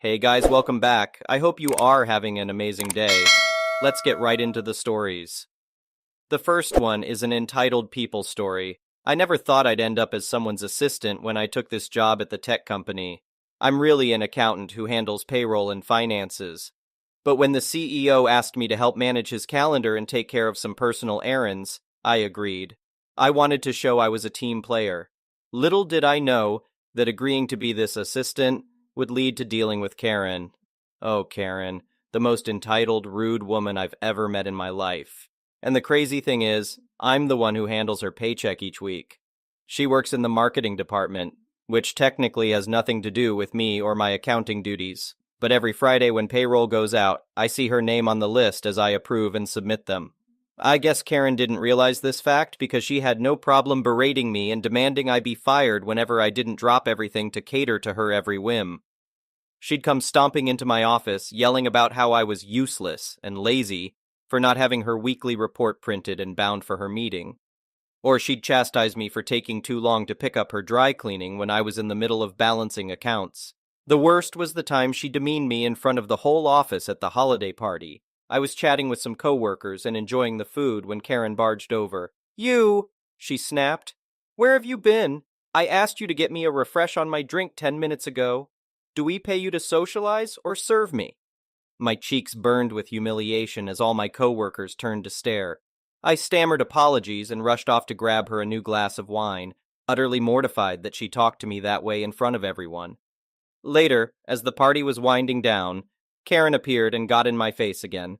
Hey guys, welcome back. I hope you are having an amazing day. Let's get right into the stories. The first one is an entitled people story. I never thought I'd end up as someone's assistant when I took this job at the tech company. I'm really an accountant who handles payroll and finances. But when the CEO asked me to help manage his calendar and take care of some personal errands, I agreed. I wanted to show I was a team player. Little did I know that agreeing to be this assistant would lead to dealing with Karen. Oh, Karen, the most entitled, rude woman I've ever met in my life. And the crazy thing is, I'm the one who handles her paycheck each week. She works in the marketing department, which technically has nothing to do with me or my accounting duties. But every Friday when payroll goes out, I see her name on the list as I approve and submit them. I guess Karen didn't realize this fact because she had no problem berating me and demanding I be fired whenever I didn't drop everything to cater to her every whim. She'd come stomping into my office, yelling about how I was useless and lazy for not having her weekly report printed and bound for her meeting. Or she'd chastise me for taking too long to pick up her dry cleaning when I was in the middle of balancing accounts. The worst was the time she demeaned me in front of the whole office at the holiday party. I was chatting with some coworkers and enjoying the food when Karen barged over. "You!" she snapped. "Where have you been? I asked you to get me a refresh on my drink 10 minutes ago. Do we pay you to socialize or serve me?" My cheeks burned with humiliation as all my coworkers turned to stare. I stammered apologies and rushed off to grab her a new glass of wine, utterly mortified that she talked to me that way in front of everyone. Later, as the party was winding down, Karen appeared and got in my face again.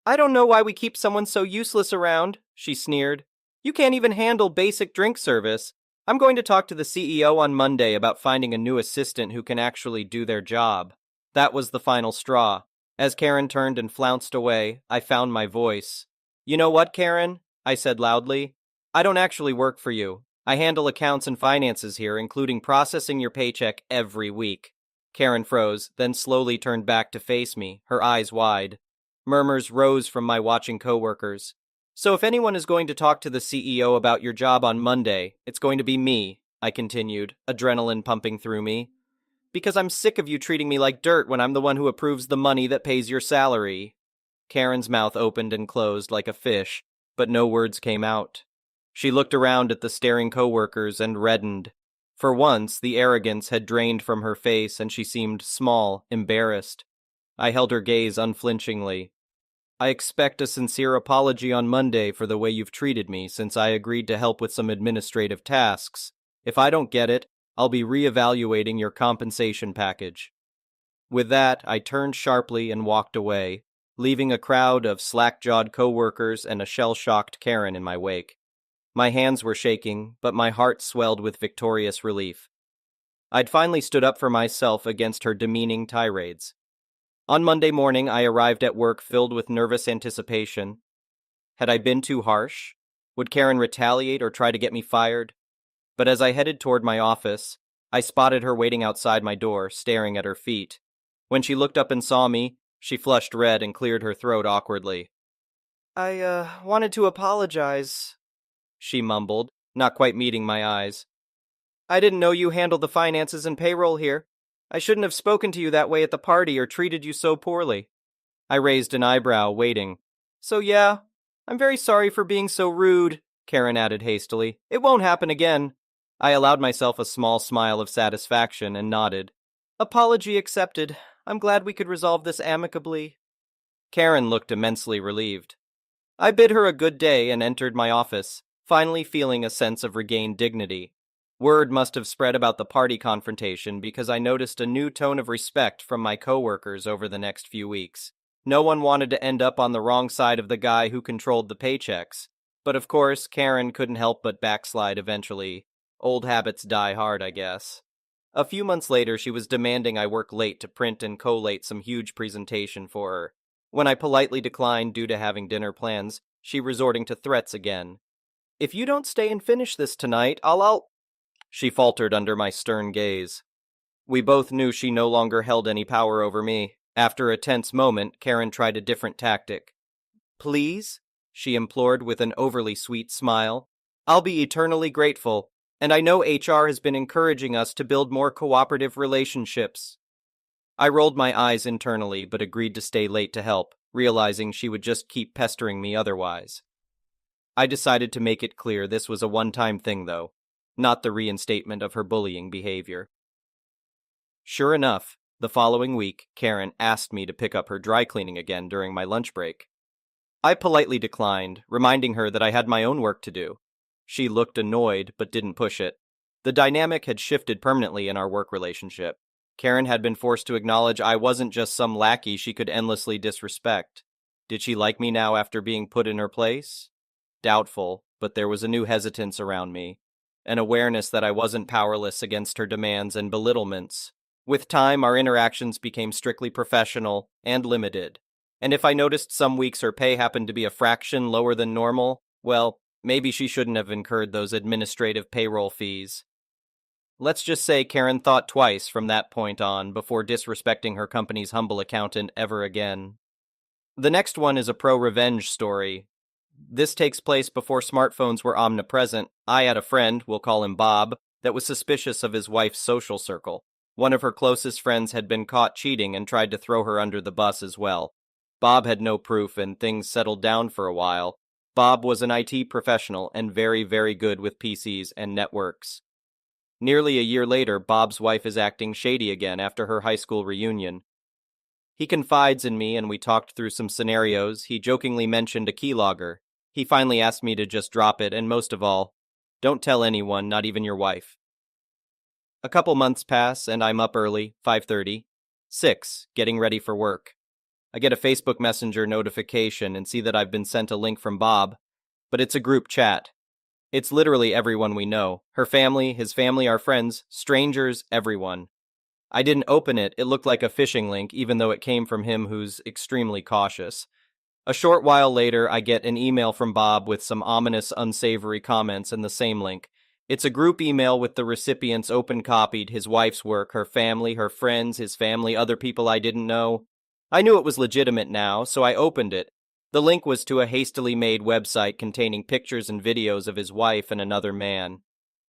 "I don't know why we keep someone so useless around," she sneered. "You can't even handle basic drink service. I'm going to talk to the CEO on Monday about finding a new assistant who can actually do their job." That was the final straw. As Karen turned and flounced away, I found my voice. "You know what, Karen?" I said loudly. "I don't actually work for you. I handle accounts and finances here, including processing your paycheck every week." Karen froze, then slowly turned back to face me, her eyes wide. Murmurs rose from my watching coworkers. "So if anyone is going to talk to the CEO about your job on Monday, it's going to be me," I continued, adrenaline pumping through me. "Because I'm sick of you treating me like dirt when I'm the one who approves the money that pays your salary." Karen's mouth opened and closed like a fish, but no words came out. She looked around at the staring coworkers and reddened. For once, the arrogance had drained from her face and she seemed small, embarrassed. I held her gaze unflinchingly. "I expect a sincere apology on Monday for the way you've treated me since I agreed to help with some administrative tasks. If I don't get it, I'll be reevaluating your compensation package." With that, I turned sharply and walked away, leaving a crowd of slack-jawed coworkers and a shell-shocked Karen in my wake. My hands were shaking, but my heart swelled with victorious relief. I'd finally stood up for myself against her demeaning tirades. On Monday morning, I arrived at work filled with nervous anticipation. Had I been too harsh? Would Karen retaliate or try to get me fired? But as I headed toward my office, I spotted her waiting outside my door, staring at her feet. When she looked up and saw me, she flushed red and cleared her throat awkwardly. "I wanted to apologize," she mumbled, not quite meeting my eyes. "I didn't know you handled the finances and payroll here. I shouldn't have spoken to you that way at the party or treated you so poorly." I raised an eyebrow, waiting. "So yeah, I'm very sorry for being so rude," Karen added hastily. "It won't happen again." I allowed myself a small smile of satisfaction and nodded. "Apology accepted. I'm glad we could resolve this amicably." Karen looked immensely relieved. I bid her a good day and entered my office, finally feeling a sense of regained dignity. Word must have spread about the party confrontation because I noticed a new tone of respect from my coworkers over the next few weeks. No one wanted to end up on the wrong side of the guy who controlled the paychecks. But of course, Karen couldn't help but backslide eventually. Old habits die hard, I guess. A few months later, she was demanding I work late to print and collate some huge presentation for her. When I politely declined due to having dinner plans, she resorting to threats again. "If you don't stay and finish this tonight, I'll... She faltered under my stern gaze. We both knew she no longer held any power over me. After a tense moment, Karen tried a different tactic. "Please?" she implored with an overly sweet smile. "I'll be eternally grateful, and I know HR has been encouraging us to build more cooperative relationships." I rolled my eyes internally but agreed to stay late to help, realizing she would just keep pestering me otherwise. I decided to make it clear this was a one-time thing, though, not the reinstatement of her bullying behavior. Sure enough, the following week, Karen asked me to pick up her dry cleaning again during my lunch break. I politely declined, reminding her that I had my own work to do. She looked annoyed, but didn't push it. The dynamic had shifted permanently in our work relationship. Karen had been forced to acknowledge I wasn't just some lackey she could endlessly disrespect. Did she like me now after being put in her place? Doubtful, but there was a new hesitance around me, an awareness that I wasn't powerless against her demands and belittlements. With time, our interactions became strictly professional and limited. And if I noticed some weeks her pay happened to be a fraction lower than normal, well, maybe she shouldn't have incurred those administrative payroll fees. Let's just say Karen thought twice from that point on before disrespecting her company's humble accountant ever again. The next one is a pro-revenge story. This takes place before smartphones were omnipresent. I had a friend, we'll call him Bob, that was suspicious of his wife's social circle. One of her closest friends had been caught cheating and tried to throw her under the bus as well. Bob had no proof and things settled down for a while. Bob was an IT professional and very, very good with PCs and networks. Nearly a year later, Bob's wife is acting shady again after her high school reunion. He confides in me and we talked through some scenarios. He jokingly mentioned a keylogger. He finally asked me to just drop it and most of all, don't tell anyone, not even your wife. A couple months pass and I'm up early, 5:30. 6, getting ready for work. I get a Facebook Messenger notification and see that I've been sent a link from Bob, but it's a group chat. It's literally everyone we know. Her family, his family, our friends, strangers, everyone. I didn't open it. It looked like a phishing link, even though it came from him who's extremely cautious. A short while later, I get an email from Bob with some ominous, unsavory comments in the same link. It's a group email with the recipients open copied, his wife's work, her family, her friends, his family, other people I didn't know. I knew it was legitimate now, so I opened it. The link was to a hastily made website containing pictures and videos of his wife and another man.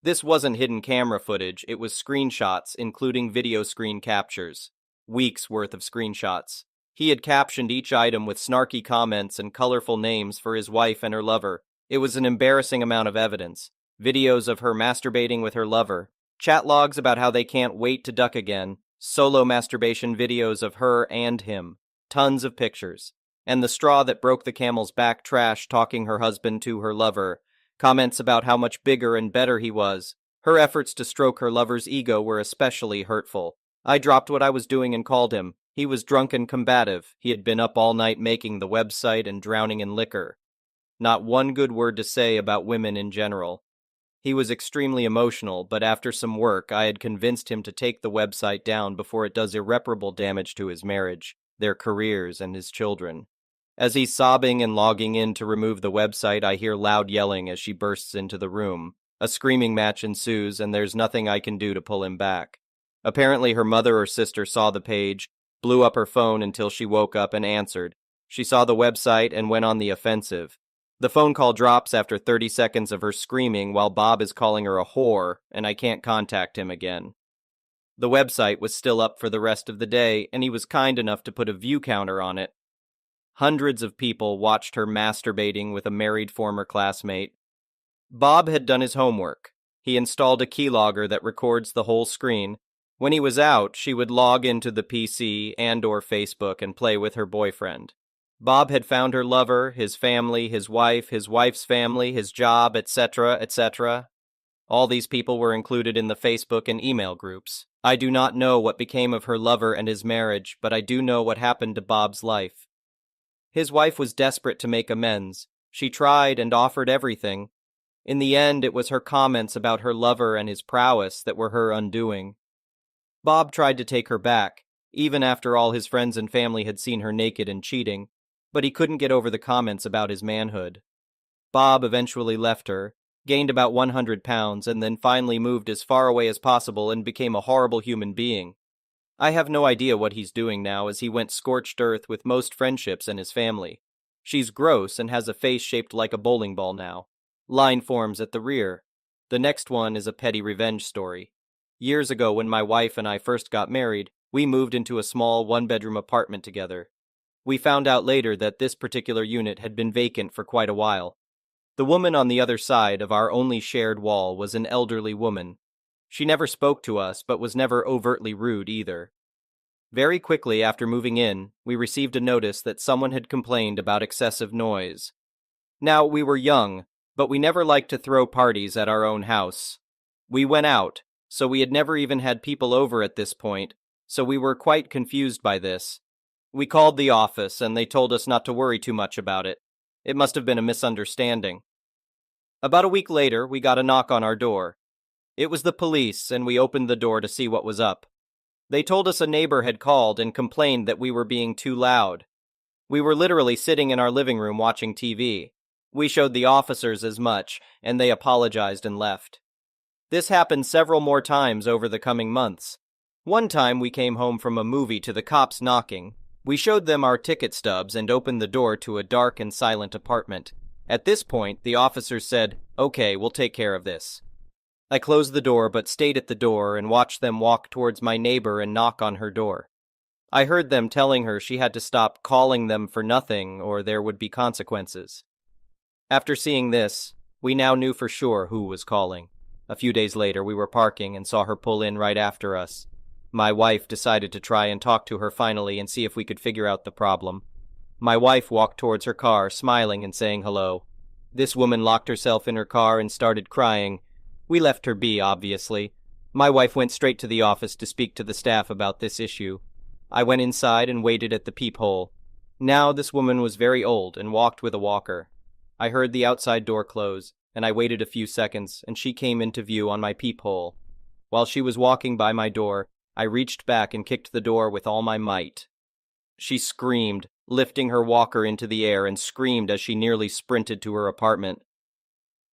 This wasn't hidden camera footage, it was screenshots, including video screen captures. Weeks worth of screenshots. He had captioned each item with snarky comments and colorful names for his wife and her lover. It was an embarrassing amount of evidence. Videos of her masturbating with her lover. Chat logs about how they can't wait to duck again. Solo masturbation videos of her and him. Tons of pictures. And the straw that broke the camel's back trash talking her husband to her lover. Comments about how much bigger and better he was. Her efforts to stroke her lover's ego were especially hurtful. I dropped what I was doing and called him. He was drunk and combative. He had been up all night making the website and drowning in liquor. Not one good word to say about women in general. He was extremely emotional, but after some work, I had convinced him to take the website down before it does irreparable damage to his marriage, their careers, and his children. As he's sobbing and logging in to remove the website, I hear loud yelling as she bursts into the room. A screaming match ensues, and there's nothing I can do to pull him back. Apparently her mother or sister saw the page, blew up her phone until she woke up and answered. She saw the website and went on the offensive. The phone call drops after 30 seconds of her screaming while Bob is calling her a whore, and I can't contact him again. The website was still up for the rest of the day, and he was kind enough to put a view counter on it. Hundreds of people watched her masturbating with a married former classmate. Bob had done his homework. He installed a keylogger that records the whole screen. When he was out, she would log into the PC and/or Facebook and play with her boyfriend. Bob had found her lover, his family, his wife's family, his job, etc., etc. All these people were included in the Facebook and email groups. I do not know what became of her lover and his marriage, but I do know what happened to Bob's life. His wife was desperate to make amends. She tried and offered everything. In the end, it was her comments about her lover and his prowess that were her undoing. Bob tried to take her back, even after all his friends and family had seen her naked and cheating, but he couldn't get over the comments about his manhood. Bob eventually left her, gained about 100 pounds, and then finally moved as far away as possible and became a horrible human being. I have no idea what he's doing now, as he went scorched earth with most friendships and his family. She's gross and has a face shaped like a bowling ball now. Line forms at the rear. The next one is a petty revenge story. Years ago, when my wife and I first got married, We moved into a small one-bedroom apartment together. We found out later that this particular unit had been vacant for quite a while. The woman on the other side of our only shared wall was an elderly woman. She never spoke to us, but was never overtly rude either. Very quickly after moving in, we received a notice that someone had complained about excessive noise. Now, we were young, but we never liked to throw parties at our own house. We went out, so we had never even had people over at this point, so we were quite confused by this. We called the office, and they told us not to worry too much about it. It must have been a misunderstanding. About a week later, we got a knock on our door. It was the police, and we opened the door to see what was up. They told us a neighbor had called and complained that we were being too loud. We were literally sitting in our living room watching TV. We showed the officers as much, and they apologized and left. This happened several more times over the coming months. One time we came home from a movie to the cops knocking. We showed them our ticket stubs and opened the door to a dark and silent apartment. At this point, the officers said, "Okay, we'll take care of this." I closed the door but stayed at the door and watched them walk towards my neighbor and knock on her door. I heard them telling her she had to stop calling them for nothing or there would be consequences. After seeing this, we now knew for sure who was calling. A few days later, we were parking and saw her pull in right after us. My wife decided to try and talk to her finally and see if we could figure out the problem. My wife walked towards her car, smiling and saying hello. This woman locked herself in her car and started crying. We left her be, obviously. My wife went straight to the office to speak to the staff about this issue. I went inside and waited at the peephole. Now this woman was very old and walked with a walker. I heard the outside door close, and I waited a few seconds, and she came into view on my peephole. While she was walking by my door, I reached back and kicked the door with all my might. She screamed, lifting her walker into the air, and screamed as she nearly sprinted to her apartment.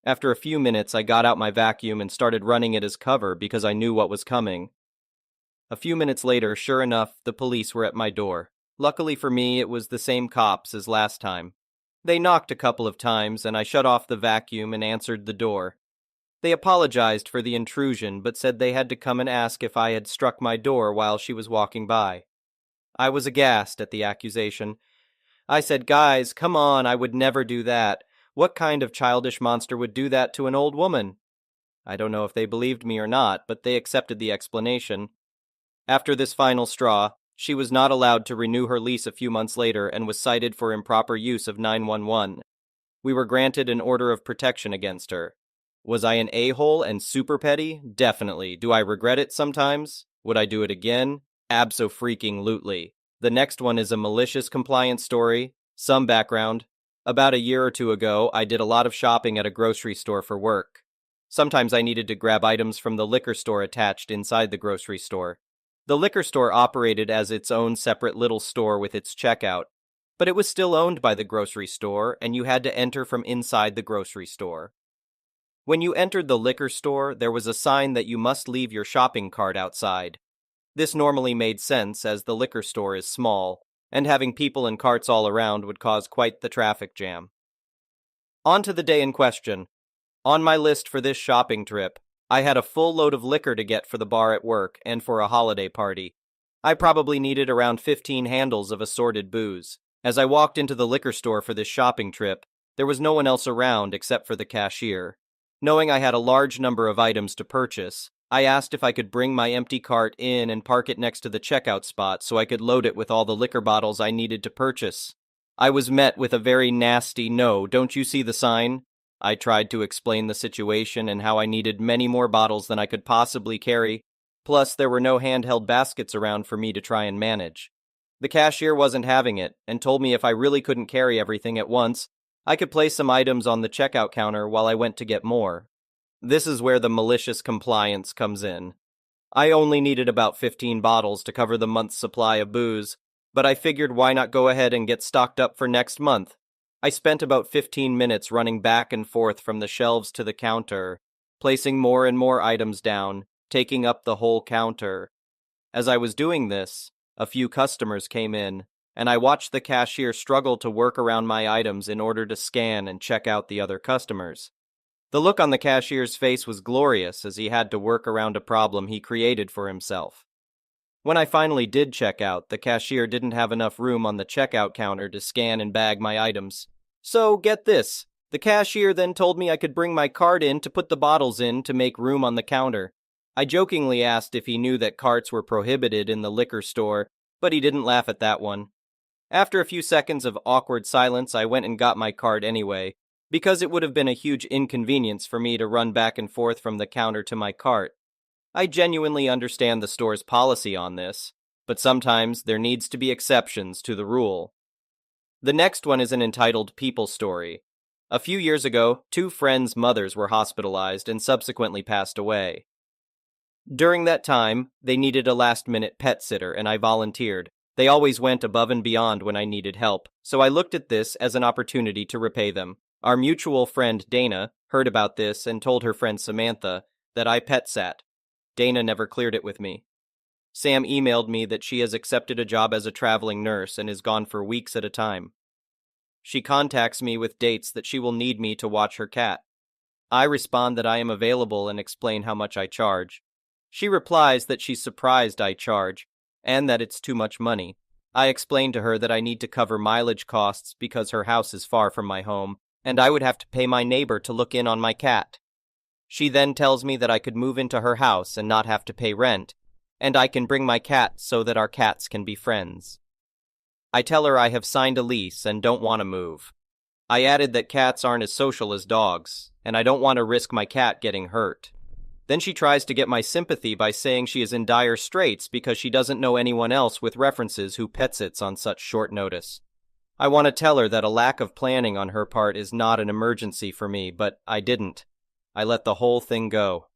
After a few minutes, I got out my vacuum and started running it as cover because I knew what was coming. A few minutes later, sure enough, the police were at my door. Luckily for me, it was the same cops as last time. They knocked a couple of times, and I shut off the vacuum and answered the door. They apologized for the intrusion, but said they had to come and ask if I had struck my door while she was walking by. I was aghast at the accusation. I said, "Guys, come on, I would never do that. What kind of childish monster would do that to an old woman?" I don't know if they believed me or not, but they accepted the explanation. After this final straw, she was not allowed to renew her lease a few months later and was cited for improper use of 911. We were granted an order of protection against her. Was I an a-hole and super petty? Definitely. Do I regret it sometimes? Would I do it again? Abso-freaking-lutely. The next one is a malicious compliance story. Some background. About a year or two ago, I did a lot of shopping at a grocery store for work. Sometimes I needed to grab items from the liquor store attached inside the grocery store. The liquor store operated as its own separate little store with its checkout, but it was still owned by the grocery store, and you had to enter from inside the grocery store. When you entered the liquor store, there was a sign that you must leave your shopping cart outside. This normally made sense as the liquor store is small, and having people and carts all around would cause quite the traffic jam. On to the day in question. On my list for this shopping trip, I had a full load of liquor to get for the bar at work and for a holiday party. I probably needed around 15 handles of assorted booze. As I walked into the liquor store for this shopping trip, there was no one else around except for the cashier. Knowing I had a large number of items to purchase, I asked if I could bring my empty cart in and park it next to the checkout spot so I could load it with all the liquor bottles I needed to purchase. I was met with a very nasty "No, don't you see the sign?" I tried to explain the situation and how I needed many more bottles than I could possibly carry, plus there were no handheld baskets around for me to try and manage. The cashier wasn't having it and told me if I really couldn't carry everything at once, I could place some items on the checkout counter while I went to get more. This is where the malicious compliance comes in. I only needed about 15 bottles to cover the month's supply of booze, but I figured why not go ahead and get stocked up for next month. I spent about 15 minutes running back and forth from the shelves to the counter, placing more and more items down, taking up the whole counter. As I was doing this, a few customers came in, and I watched the cashier struggle to work around my items in order to scan and check out the other customers. The look on the cashier's face was glorious as he had to work around a problem he created for himself. When I finally did check out, the cashier didn't have enough room on the checkout counter to scan and bag my items. So, get this. The cashier then told me I could bring my cart in to put the bottles in to make room on the counter. I jokingly asked if he knew that carts were prohibited in the liquor store, but he didn't laugh at that one. After a few seconds of awkward silence, I went and got my cart anyway, because it would have been a huge inconvenience for me to run back and forth from the counter to my cart. I genuinely understand the store's policy on this, but sometimes there needs to be exceptions to the rule. The next one is an entitled people story. A few years ago, 2 friends' mothers were hospitalized and subsequently passed away. During that time, they needed a last-minute pet sitter, and I volunteered. They always went above and beyond when I needed help, so I looked at this as an opportunity to repay them. Our mutual friend Dana heard about this and told her friend Samantha that I pet sat. Dana never cleared it with me. Sam emailed me that she has accepted a job as a traveling nurse and is gone for weeks at a time. She contacts me with dates that she will need me to watch her cat. I respond that I am available and explain how much I charge. She replies that she's surprised I charge, and that it's too much money. I explain to her that I need to cover mileage costs because her house is far from my home, and I would have to pay my neighbor to look in on my cat. She then tells me that I could move into her house and not have to pay rent, and I can bring my cat so that our cats can be friends. I tell her I have signed a lease and don't want to move. I added that cats aren't as social as dogs, and I don't want to risk my cat getting hurt. Then she tries to get my sympathy by saying she is in dire straits because she doesn't know anyone else with references who pet sits on such short notice. I want to tell her that a lack of planning on her part is not an emergency for me, but I didn't. I let the whole thing go.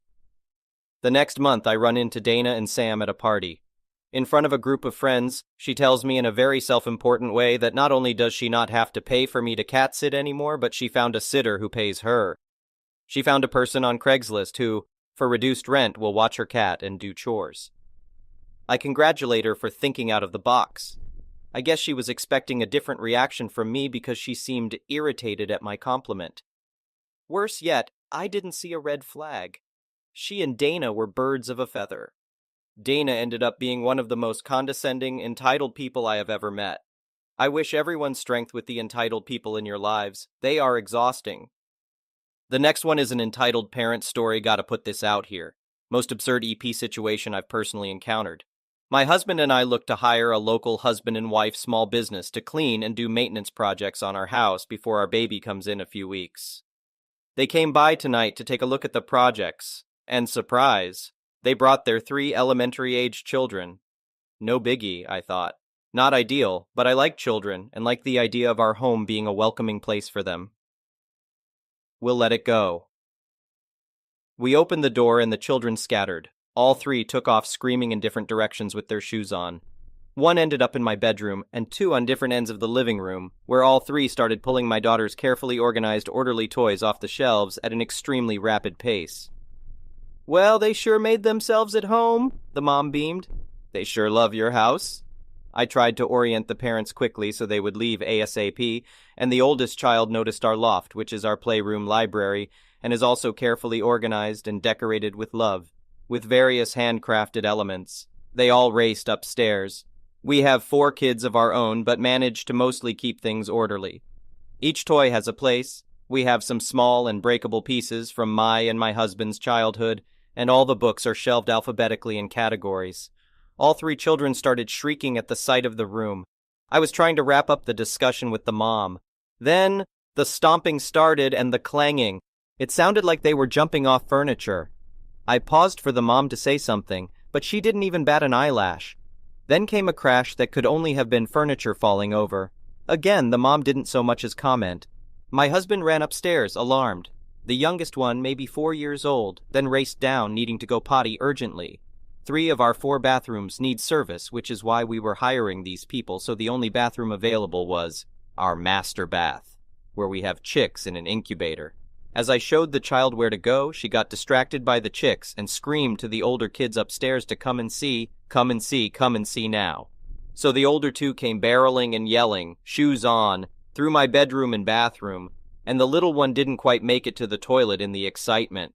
The next month, I run into Dana and Sam at a party. In front of a group of friends, she tells me in a very self-important way that not only does she not have to pay for me to cat sit anymore, but she found a sitter who pays her. She found a person on Craigslist who, for reduced rent, will watch her cat and do chores. I congratulate her for thinking out of the box. I guess she was expecting a different reaction from me because she seemed irritated at my compliment. Worse yet, I didn't see a red flag. She and Dana were birds of a feather. Dana ended up being one of the most condescending, entitled people I have ever met. I wish everyone strength with the entitled people in your lives. They are exhausting. The next one is an entitled parent story. Gotta put this out here. Most absurd EP situation I've personally encountered. My husband and I looked to hire a local husband and wife small business to clean and do maintenance projects on our house before our baby comes in a few weeks. They came by tonight to take a look at the projects, and surprise, they brought their 3 elementary-age children. No biggie, I thought. Not ideal, but I like children and like the idea of our home being a welcoming place for them. We'll let it go. We opened the door and the children scattered. All 3 took off screaming in different directions with their shoes on. 1 ended up in my bedroom, and 2 on different ends of the living room, where all 3 started pulling my daughter's carefully organized, orderly toys off the shelves at an extremely rapid pace. Well, they sure made themselves at home, the mom beamed. They sure love your house. I tried to orient the parents quickly so they would leave ASAP, and the oldest child noticed our loft, which is our playroom library, and is also carefully organized and decorated with love, with various handcrafted elements. They all raced upstairs. We have 4 kids of our own, but manage to mostly keep things orderly. Each toy has a place. We have some small and breakable pieces from my and my husband's childhood, and all the books are shelved alphabetically in categories. All 3 children started shrieking at the sight of the room. I was trying to wrap up the discussion with the mom. Then, the stomping started and the clanging. It sounded like they were jumping off furniture. I paused for the mom to say something, but she didn't even bat an eyelash. Then came a crash that could only have been furniture falling over. Again, the mom didn't so much as comment. My husband ran upstairs, alarmed. The youngest one, maybe 4 years old, then raced down, needing to go potty urgently. 3 of our 4 bathrooms need service, which is why we were hiring these people, so the only bathroom available was our master bath, where we have chicks in an incubator. As I showed the child where to go, she got distracted by the chicks and screamed to the older kids upstairs to come and see, come and see, come and see now. So the older 2 came barreling and yelling, shoes on, through my bedroom and bathroom, and the little one didn't quite make it to the toilet in the excitement.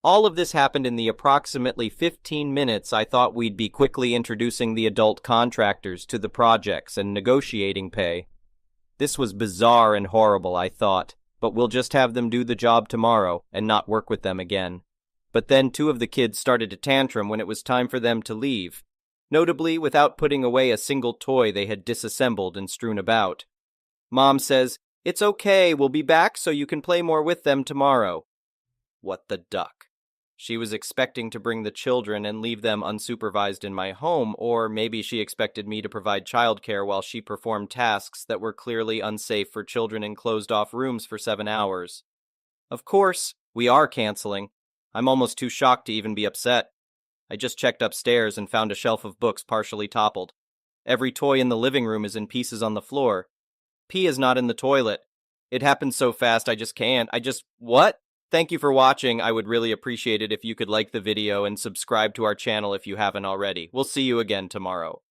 All of this happened in the approximately 15 minutes I thought we'd be quickly introducing the adult contractors to the projects and negotiating pay. This was bizarre and horrible, I thought, but we'll just have them do the job tomorrow and not work with them again. But then two of the kids started to tantrum when it was time for them to leave, notably without putting away a single toy they had disassembled and strewn about. Mom says, "It's okay, we'll be back so you can play more with them tomorrow." What the duck? She was expecting to bring the children and leave them unsupervised in my home, or maybe she expected me to provide childcare while she performed tasks that were clearly unsafe for children in closed-off rooms for 7 hours. Of course, we are canceling. I'm almost too shocked to even be upset. I just checked upstairs and found a shelf of books partially toppled. Every toy in the living room is in pieces on the floor. Pee is not in the toilet. It happened so fast I just can't. What? Thank you for watching. I would really appreciate it if you could like the video and subscribe to our channel if you haven't already. We'll see you again tomorrow.